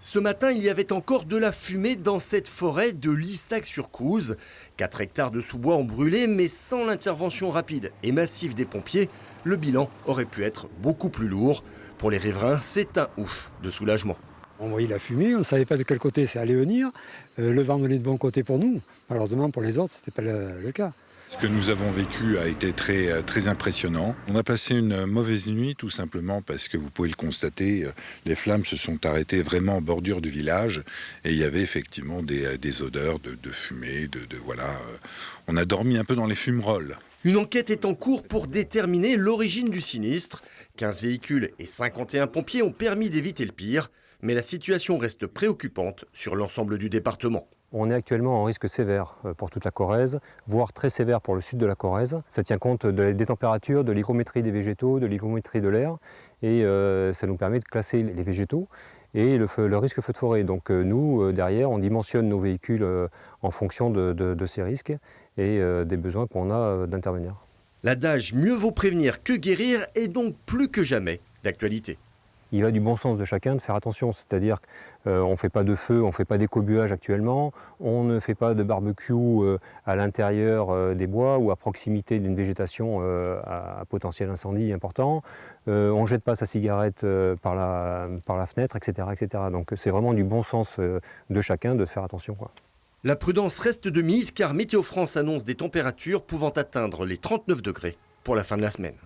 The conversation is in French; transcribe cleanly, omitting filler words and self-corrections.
Ce matin, il y avait encore de la fumée dans cette forêt de Lissac-sur-Couze. 4 hectares de sous-bois ont brûlé, mais sans l'intervention rapide et massive des pompiers, le bilan aurait pu être beaucoup plus lourd. Pour les riverains, c'est un ouf de soulagement. On voyait la fumée, on ne savait pas de quel côté ça allait venir. Le vent venait de bon côté pour nous. Malheureusement, pour les autres, ce n'était pas le cas. Ce que nous avons vécu a été très impressionnant. On a passé une mauvaise nuit, tout simplement parce que vous pouvez le constater, les flammes se sont arrêtées vraiment en bordure du village et il y avait effectivement des odeurs de fumée, voilà. On a dormi un peu dans les fumerolles. Une enquête est en cours pour déterminer l'origine du sinistre. 15 véhicules et 51 pompiers ont permis d'éviter le pire. Mais la situation reste préoccupante sur l'ensemble du département. On est actuellement en risque sévère pour toute la Corrèze, voire très sévère pour le sud de la Corrèze. Ça tient compte des températures, de l'hygrométrie des végétaux, de l'hygrométrie de l'air, et ça nous permet de classer les végétaux et le risque feu de forêt. Donc nous, derrière, on dimensionne nos véhicules en fonction de ces risques et des besoins qu'on a d'intervenir. L'adage « mieux vaut prévenir que guérir » est donc plus que jamais d'actualité. Il va du bon sens de chacun de faire attention, c'est-à-dire qu'on ne fait pas de feu, on ne fait pas d'écobuage actuellement, on ne fait pas de barbecue à l'intérieur des bois ou à proximité d'une végétation à potentiel incendie important, on ne jette pas sa cigarette par la fenêtre, etc., etc. Donc c'est vraiment du bon sens de chacun de faire attention, quoi. La prudence reste de mise car Météo France annonce des températures pouvant atteindre les 39 degrés pour la fin de la semaine.